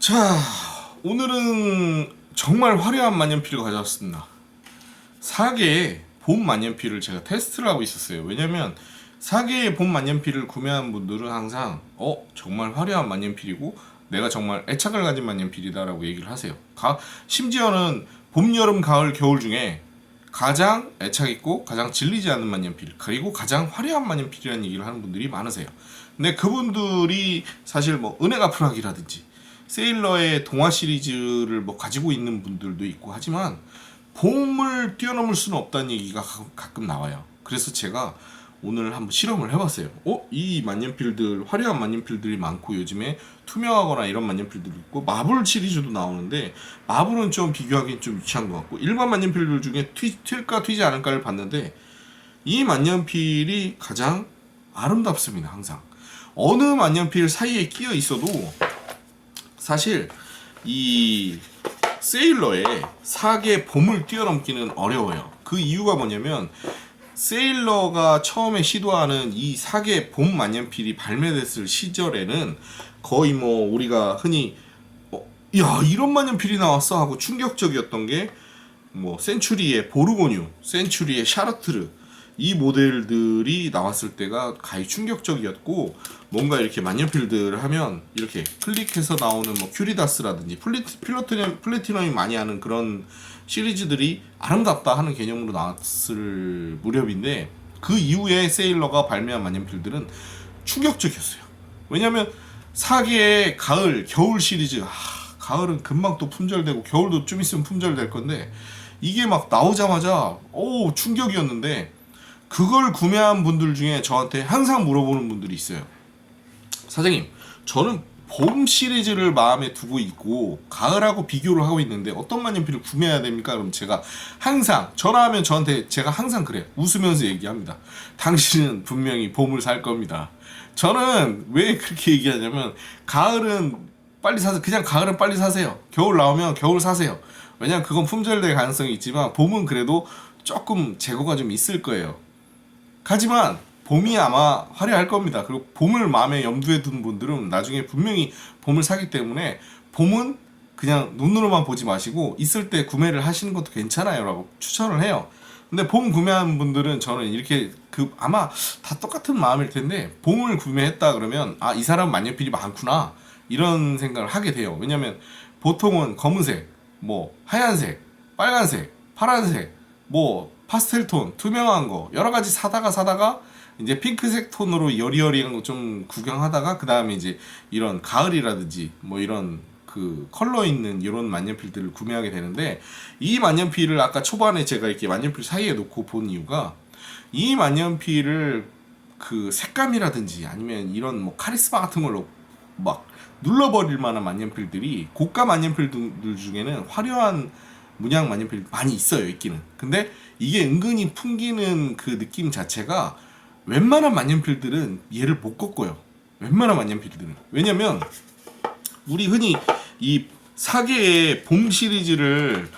자, 오늘은 정말 화려한 만년필을 가져왔습니다. 4개의 봄 만년필을 제가 테스트를 하고 있었어요. 왜냐면 4개의 봄 만년필을 구매한 분들은 항상 정말 화려한 만년필이고 내가 정말 애착을 가진 만년필이다 라고 얘기를 하세요. 심지어는 봄, 여름, 가을, 겨울 중에 가장 애착 있고 가장 질리지 않는 만년필, 그리고 가장 화려한 만년필이라는 얘기를 하는 분들이 많으세요. 근데 그분들이 사실 뭐 은혜가 프락이라든지 세일러의 동화 시리즈를 뭐 가지고 있는 분들도 있고 하지만 봄을 뛰어넘을 수는 없다는 얘기가 가끔 나와요. 그래서 제가 오늘 한번 실험을 해봤어요. 이 만년필들, 화려한 만년필들이 많고 요즘에 투명하거나 이런 만년필들도 있고 마블 시리즈도 나오는데 마블은 좀 비교하기엔 좀 유치한 것 같고 일반 만년필들 중에 튈까 튀지 않을까를 봤는데 이 만년필이 가장 아름답습니다. 항상 어느 만년필 사이에 끼어 있어도 사실 이 세일러의 4개 봄을 뛰어넘기는 어려워요. 그 이유가 뭐냐면 세일러가 처음에 시도하는 이 4개 봄 만년필이 발매됐을 시절에는 거의 뭐 우리가 흔히 야 이런 만년필이 나왔어 하고 충격적이었던 게 뭐 센츄리의 보르고뉴, 센츄리의 샤르트르 이 모델들이 나왔을 때가 가히 충격적이었고 뭔가 이렇게 만년필들 하면 이렇게 클릭해서 나오는 뭐 큐리다스라든지 플래티넘이 많이 하는 그런 시리즈들이 아름답다 하는 개념으로 나왔을 무렵인데 그 이후에 세일러가 발매한 만년필들은 충격적이었어요. 왜냐면 4개의 가을, 겨울 시리즈 가을은 금방 또 품절되고 겨울도 좀 있으면 품절될 건데 이게 막 나오자마자 충격이었는데 그걸 구매한 분들 중에 저한테 항상 물어보는 분들이 있어요. 사장님, 저는 봄 시리즈를 마음에 두고 있고 가을하고 비교를 하고 있는데 어떤 만년필을 구매해야 됩니까? 그럼 제가 항상 전화하면 저한테 제가 항상 그래요. 웃으면서 얘기합니다. 당신은 분명히 봄을 살 겁니다. 저는 왜 그렇게 얘기하냐면 가을은 빨리 사세요. 그냥 가을은 빨리 사세요. 겨울 나오면 겨울 사세요. 왜냐면 그건 품절될 가능성이 있지만 봄은 그래도 조금 재고가 좀 있을 거예요. 하지만 봄이 아마 화려할 겁니다. 그리고 봄을 마음에 염두에 둔 분들은 나중에 분명히 봄을 사기 때문에 봄은 그냥 눈으로만 보지 마시고 있을 때 구매를 하시는 것도 괜찮아요 라고 추천을 해요. 근데 봄 구매한 분들은 저는 이렇게 아마 다 똑같은 마음일 텐데 봄을 구매했다 그러면 이 사람 만년필이 많구나 이런 생각을 하게 돼요. 왜냐면 보통은 검은색, 뭐 하얀색, 빨간색, 파란색, 뭐 파스텔톤, 투명한 거 여러 가지 사다가 이제 핑크색 톤으로 여리여리한 거 좀 구경하다가 그 다음에 이제 이런 가을이라든지 뭐 이런 그 컬러 있는 이런 만년필들을 구매하게 되는데 이 만년필을 아까 초반에 제가 이렇게 만년필 사이에 놓고 본 이유가 이 만년필을 그 색감이라든지 아니면 이런 뭐 카리스마 같은 걸로 막 눌러버릴 만한 만년필들이 고가 만년필들 중에는 화려한 문양 만년필 많이 있어요. 있기는. 근데 이게 은근히 풍기는 그 느낌 자체가 웬만한 만년필들은 얘를 못 꺾어요. 웬만한 만년필들은. 왜냐면 우리 흔히 이 4개의 봄 시리즈를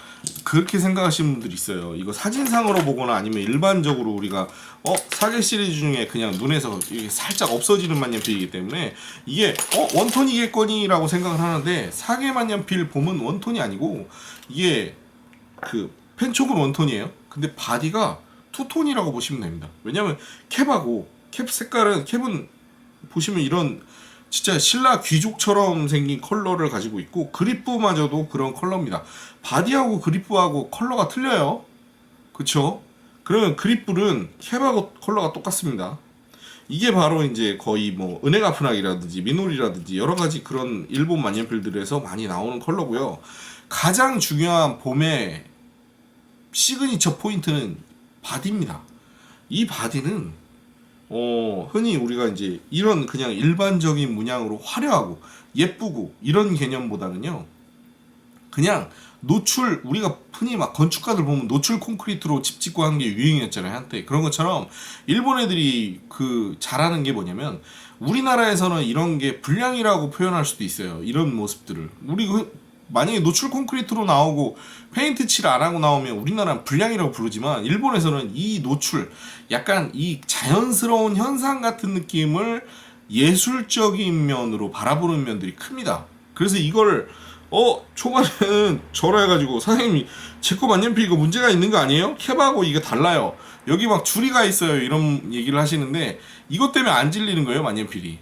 그렇게 생각하시는 분들이 있어요. 이거 사진상으로 보거나 아니면 일반적으로 우리가 4개 시리즈 중에 그냥 눈에서 이게 살짝 없어지는 만년필이기 때문에 이게 원톤이겠거니라고 생각을 하는데 4개 만년필 봄은 원톤이 아니고 이게 그 펜촉은 원톤이에요. 근데 바디가 투톤이라고 보시면 됩니다. 왜냐면 캡하고 캡 색깔은 캡은 보시면 이런 진짜 신라 귀족처럼 생긴 컬러를 가지고 있고 그립부마저도 그런 컬러입니다. 바디하고 그립부하고 컬러가 틀려요. 그쵸? 그러면 그립불은 캡하고 컬러가 똑같습니다. 이게 바로 이제 거의 뭐 은혜가 프락이라든지 미놀이라든지 여러 가지 그런 일본 만년필들에서 많이 나오는 컬러고요. 가장 중요한 봄의 시그니처 포인트는 바디입니다. 이 바디는 흔히 우리가 이제 이런 그냥 일반적인 문양으로 화려하고 예쁘고 이런 개념보다는요. 그냥 노출 우리가 흔히 막 건축가들 보면 노출 콘크리트로 집 짓고 한 게 유행이었잖아요 한때. 그런 것처럼 일본 애들이 잘하는 게 뭐냐면 우리나라에서는 이런 게 불량이라고 표현할 수도 있어요. 이런 모습들을 우리 만약에 노출 콘크리트로 나오고 페인트 칠 안 하고 나오면 우리나라는 불량이라고 부르지만 일본에서는 이 노출 약간 이 자연스러운 현상 같은 느낌을 예술적인 면으로 바라보는 면들이 큽니다. 그래서 이걸 초반에는 저라 해가지고 사장님이 제 거 만년필 이거 문제가 있는 거 아니에요? 캡하고 이거 달라요. 여기 막 줄이 가 있어요. 이런 얘기를 하시는데 이것 때문에 안 질리는 거예요. 만년필이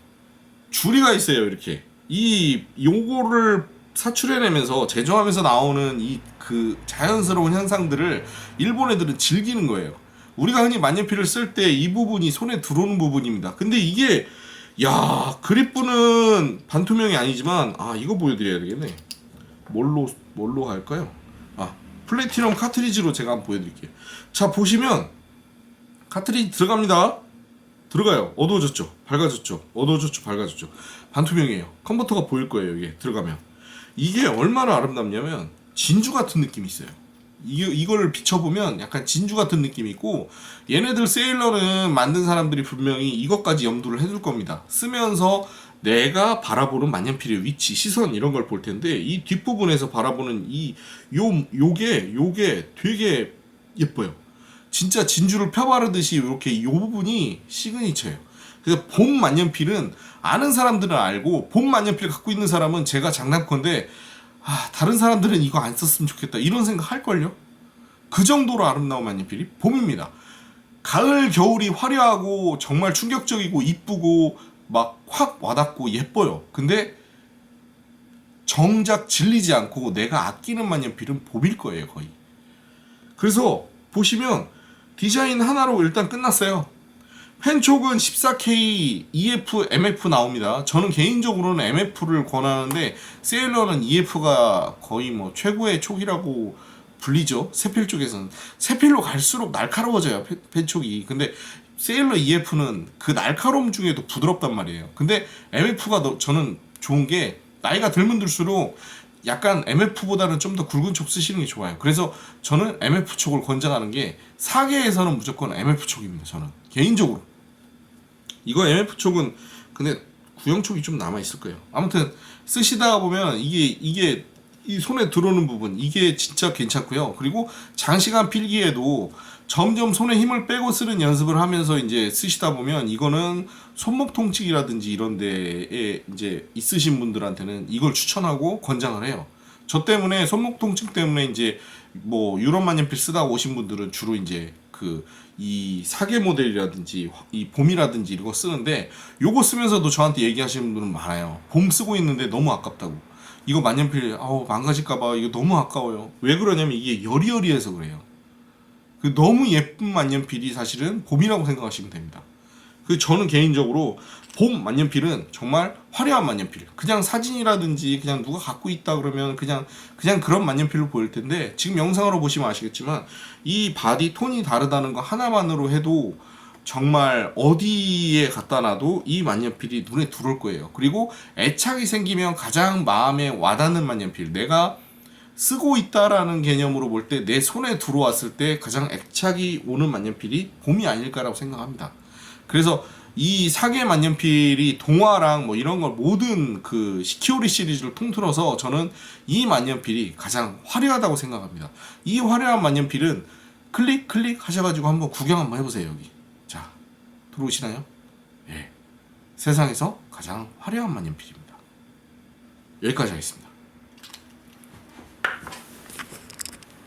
줄이 가 있어요. 이렇게 요거를 사출해내면서 제조하면서 나오는 이 그 자연스러운 현상들을 일본 애들은 즐기는 거예요. 우리가 흔히 만년필을 쓸 때 이 부분이 손에 들어오는 부분입니다. 근데 이게 그립부는 반투명이 아니지만 이거 보여드려야 되겠네. 뭘로 할까요? 플래티넘 카트리지로 제가 한번 보여드릴게요. 자, 보시면 카트리지 들어갑니다. 들어가요. 어두워졌죠? 밝아졌죠? 어두워졌죠? 밝아졌죠? 반투명이에요. 컨버터가 보일 거예요. 이게 들어가면. 이게 얼마나 아름답냐면 진주 같은 느낌이 있어요. 이걸 비춰보면 약간 진주 같은 느낌이 있고, 얘네들 세일러는 만든 사람들이 분명히 이것까지 염두를 해둘 겁니다. 쓰면서 내가 바라보는 만년필의 위치, 시선 이런 걸 볼 텐데, 이 뒷부분에서 바라보는 요게 되게 예뻐요. 진짜 진주를 펴바르듯이 이렇게 요 부분이 시그니처예요. 그래서 봄 만년필은 아는 사람들은 알고, 봄 만년필 갖고 있는 사람은 제가 장난컨대 다른 사람들은 이거 안 썼으면 좋겠다 이런 생각 할걸요? 그 정도로 아름다운 만년필이 봄입니다. 가을, 겨울이 화려하고 정말 충격적이고 이쁘고 막 확 와닿고 예뻐요. 근데 정작 질리지 않고 내가 아끼는 만년필은 봄일 거예요, 거의. 그래서 보시면 디자인 하나로 일단 끝났어요. 펜촉은 14K EF, MF 나옵니다. 저는 개인적으로는 MF를 권하는데 세일러는 EF가 거의 뭐 최고의 촉이라고 불리죠. 세필 쪽에서는. 세필로 갈수록 날카로워져요, 펜촉이. 근데 세일러 EF는 그 날카로움 중에도 부드럽단 말이에요. 근데 MF가 저는 좋은 게 나이가 들면 들수록 약간 MF보다는 좀 더 굵은 촉 쓰시는 게 좋아요. 그래서 저는 MF 촉을 권장하는 게, 사계에서는 무조건 MF 촉입니다. 저는 개인적으로. 이거 MF 촉은 근데 구형 촉이 좀 남아 있을 거예요. 아무튼 쓰시다가 보면 이게 이 손에 들어오는 부분, 이게 진짜 괜찮고요. 그리고 장시간 필기에도 점점 손에 힘을 빼고 쓰는 연습을 하면서 이제 쓰시다 보면, 이거는 손목 통증이라든지 이런 데에 이제 있으신 분들한테는 이걸 추천하고 권장을 해요. 저 때문에 손목 통증 때문에 이제 뭐 유럽 만년필 쓰다가 오신 분들은 주로 이제 이 사계 모델이라든지 이 봄이라든지 이런 거 쓰는데, 요거 쓰면서도 저한테 얘기하시는 분들은 많아요. 봄 쓰고 있는데 너무 아깝다고. 이거 만년필 망가질까봐 이거 너무 아까워요. 왜 그러냐면 이게 여리여리해서 그래요. 너무 예쁜 만년필이 사실은 봄이라고 생각하시면 됩니다. 저는 개인적으로 봄 만년필은 정말 화려한 만년필, 그냥 사진이라든지 그냥 누가 갖고 있다 그러면 그냥 그런 만년필로 보일 텐데, 지금 영상으로 보시면 아시겠지만 이 바디 톤이 다르다는 거 하나만으로 해도 정말 어디에 갖다 놔도 이 만년필이 눈에 들어올 거예요. 그리고 애착이 생기면 가장 마음에 와닿는 만년필, 내가 쓰고 있다라는 개념으로 볼 때 내 손에 들어왔을 때 가장 애착이 오는 만년필이 봄이 아닐까라고 생각합니다. 그래서 이 사계 만년필이 동화랑 뭐 이런 걸 모든 그 시키오리 시리즈를 통틀어서 저는 이 만년필이 가장 화려하다고 생각합니다. 이 화려한 만년필은 클릭 하셔가지고 한번 구경 한번 해보세요. 여기 자, 들어오시나요? 예, 세상에서 가장 화려한 만년필입니다. 여기까지 하겠습니다.